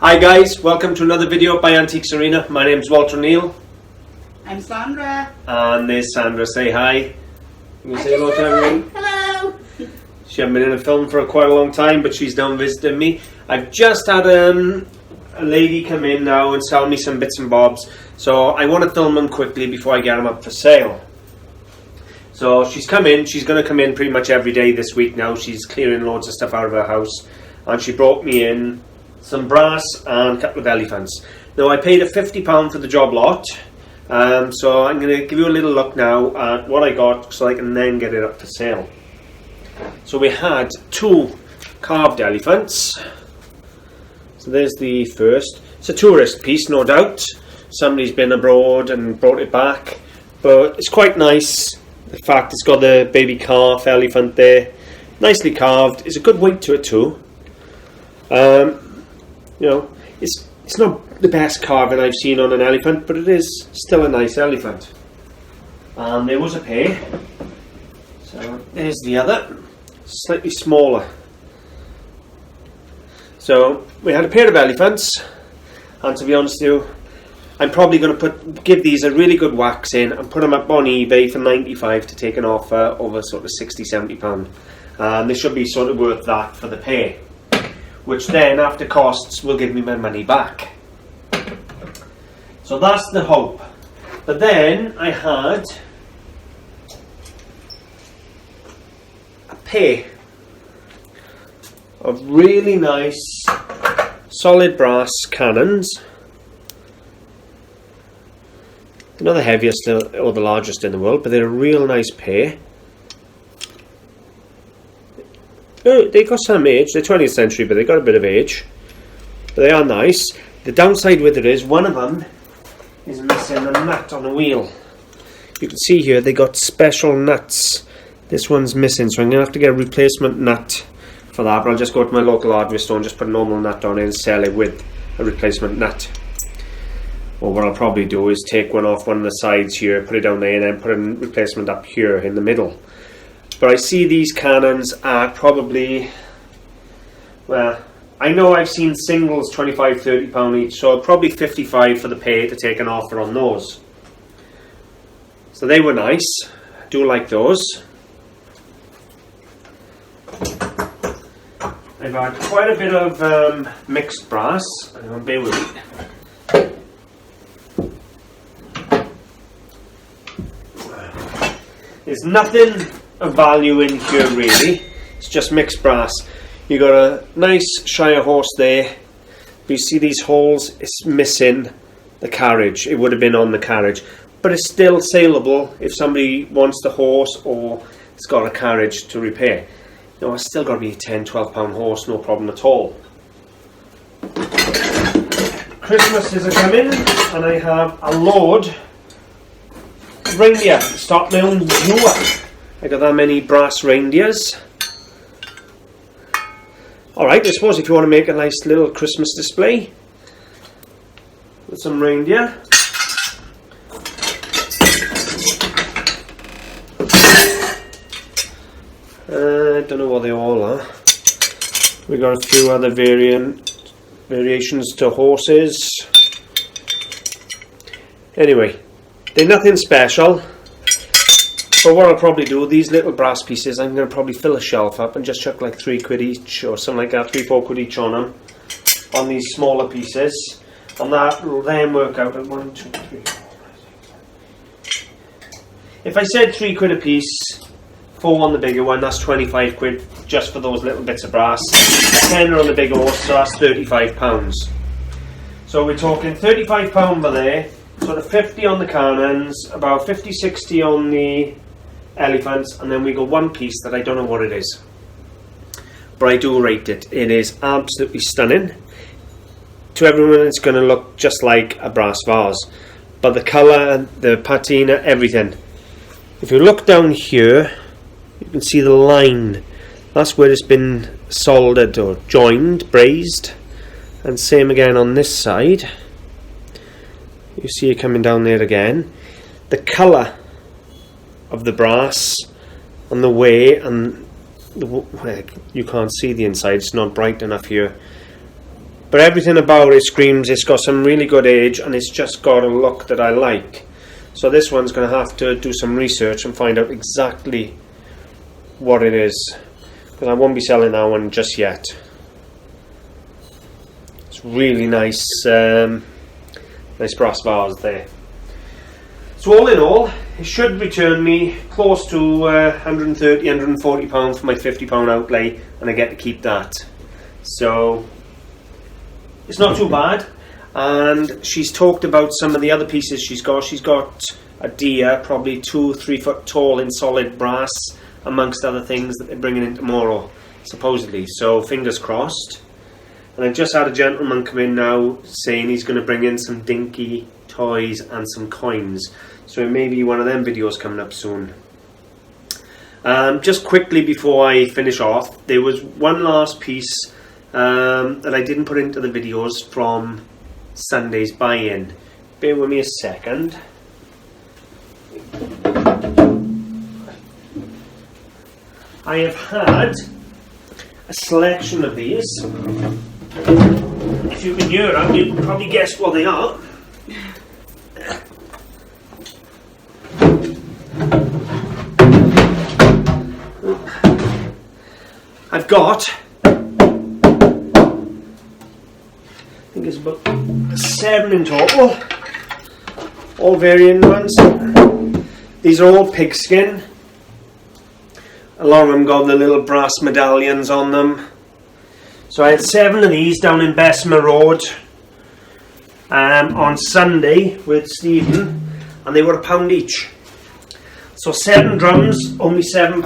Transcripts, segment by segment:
Hi guys, welcome to another video by Antiquesarena. My name's Walter Neal. I'm Sandra. And there's Sandra. Say hi. Can you say hello to everyone? Hello. She hasn't been in a film for quite a long time, but she's down visiting me. I've just had a lady come in now and sell me some bits and bobs. So I want to film them quickly before I get them up for sale. So she's come in. She's going to come in pretty much every day this week now. She's clearing loads of stuff out of her house. And she brought me in some brass and a couple of elephants. Now I paid her £50 for the job lot. So I'm going to give you a little look now at what I got so I can then get it up for sale. So we had two carved elephants. So there's the first. It's a tourist piece, no doubt. Somebody's been abroad and brought it back. But it's quite nice. The fact it's got the baby calf elephant there. Nicely carved. It's a good weight to it too. You know, it's not the best carving I've seen on an elephant, but it is still a nice elephant. And there was a pair. So there's the other, slightly smaller. So we had a pair of elephants, and to be honest with you, I'm probably going to give these a really good wax in and put them up on eBay for 95 to take an offer over sort of £60–70. And they should be sort of worth that for the pair, which then after costs will give me my money back. So that's the hope. But then I had a pair of really nice solid brass cannons. They're not the heaviest or the largest in the world, but they're a real nice pair. Oh, they got some age. They're 20th century, but they got a bit of age. But they are nice. The downside with it is one of them is missing a nut on a wheel. You can see here they got special nuts. This one's missing, so I'm going to have to get a replacement nut for that. But I'll just go to my local hardware store and just put a normal nut on it and sell it with a replacement nut. Or what I'll probably do is take one off one of the sides here, put it down there, and then put a replacement up here in the middle. But I see these cannons are probably, well, I know I've seen singles £25–30 each, so probably 55 for the pair to take an offer on those. So they were nice. I do like those. I've had quite a bit of mixed brass. Bear with me. There's nothing of value in here really. It's just mixed brass. You got a nice Shire horse there, but you see these holes, it's missing the carriage. It would have been on the carriage, but it's still saleable if somebody wants the horse or it's got a carriage to repair. No, it's still got to be a £10–12 horse, no problem at all. Christmases are coming and I have a load of reindeer. Start my own viewer. I got that many brass reindeers. Alright, I suppose if you want to make a nice little Christmas display with some reindeer. I don't know what they all are. We got a few other variations to horses. Anyway, they're nothing special. But what I'll probably do, these little brass pieces, I'm going to probably fill a shelf up and just chuck like £3 each or something like that, £3–4 each on them, on these smaller pieces, and that will then work out at 1, 2, 3, 4, 5, 6, 7. If I said £3 a piece, 4 on the bigger one, that's £25 just for those little bits of brass, 10 on the bigger horse, so that's £35. So we're talking £35 for there, sort of 50 on the cannons, about 50–60 on the elephants, and then we got one piece that I don't know what it is, but I do rate it. It is absolutely stunning. To everyone it's going to look just like a brass vase, but the colour, the patina, everything. If you look down here, you can see the line. That's where it's been soldered or joined, brazed, and same again on this side. You see it coming down there again. The colour of the brass and the way, and you can't see the inside, it's not bright enough here, but everything about it screams it's got some really good age and it's just got a look that I like. So this one's going to have to do some research and find out exactly what it is, because I won't be selling that one just yet. It's really nice, nice brass vase there. So all in all, it should return me close to £130, £140 for my £50 outlay, and I get to keep that. So it's not too bad. And she's talked about some of the other pieces she's got. She's got a deer, probably 2-3 foot tall in solid brass, amongst other things that they're bringing in tomorrow, supposedly. So fingers crossed. And I've just had a gentleman come in now saying he's going to bring in some dinky toys and some coins. So it may be one of them videos coming up soon. Just quickly before I finish off, there was one last piece that I didn't put into the videos from Sunday's buy-in. Bear with me a second. I have had a selection of these. If you can hear them, you can probably guess what they are. I've got, I think it's about 7 in total, all varying ones. These are all pigskin. A lot of them got the little brass medallions on them. So I had 7 of these down in Bessemer Road on Sunday with Stephen, and they were £1 each. So 7 drums, only £7.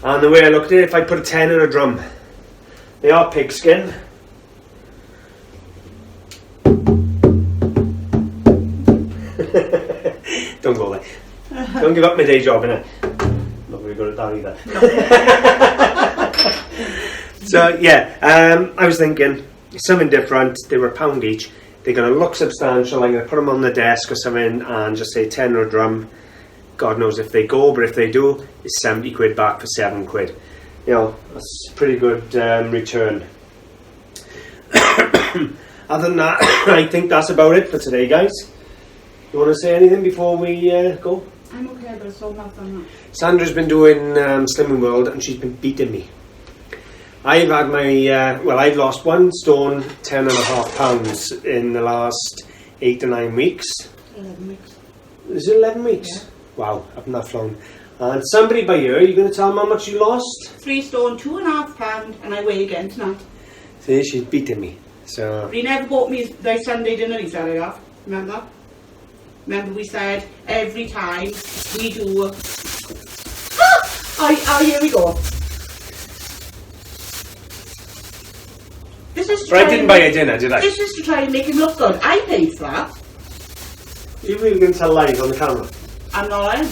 And the way I looked at it, if I put a 10 in a drum, they are pigskin. Don't go there. Don't give up my day job, innit? Not very good at that either. So yeah, I was thinking something different. They were £1 each. They're going to look substantial. I'm going to put them on the desk or something and just say 10 or a drum. God knows if they go, but if they do, it's 70 quid back for 7 quid. You know, that's a pretty good return. Other than that, I think that's about it for today, guys. You want to say anything before we go? I'm okay, but it's all nothing. Sandra's been doing Slimming World and she's been beating me. I've had my, well, I've lost 1 stone, 10.5 pounds in the last 8 to 9 weeks. 11 weeks. Is it 11 weeks? Yeah. Wow, I've not flown. And somebody by here, you're going to tell them how much you lost? 3 stone, 2.5 pound, and I weigh again tonight. See, she's beating me. So He never bought me my Sunday dinner, he said I have. Remember? Remember we said every time we do... Oh, here we go. This is to but I try didn't and buy a dinner, did I? This is to try and make him look good. I paid for that. You really going to tell lies on the camera? I'm not lying.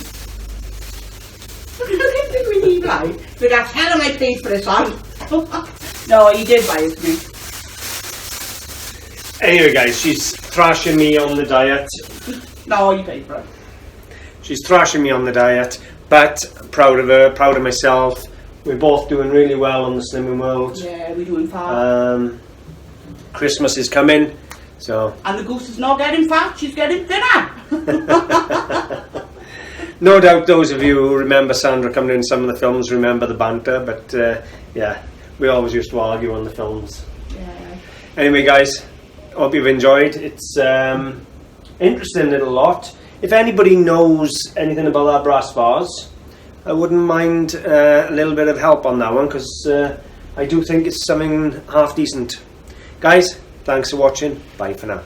I don't think we need lie. But I tell him I paid for this one. No, he did buy it to me. Anyway, guys, she's thrashing me on the diet. No, you paid for it. She's thrashing me on the diet, but proud of her, proud of myself. We're both doing really well on the Slimming World. Yeah, we're doing fine. Christmas is coming, so... And the goose is not getting fat, she's getting thinner. No doubt those of you who remember Sandra coming in some of the films remember the banter, but yeah, we always used to argue on the films. Yeah. Anyway, guys, hope you've enjoyed. It's interesting little lot. If anybody knows anything about that brass vase, I wouldn't mind a little bit of help on that one, because I do think it's something half decent. Guys, thanks for watching. Bye for now.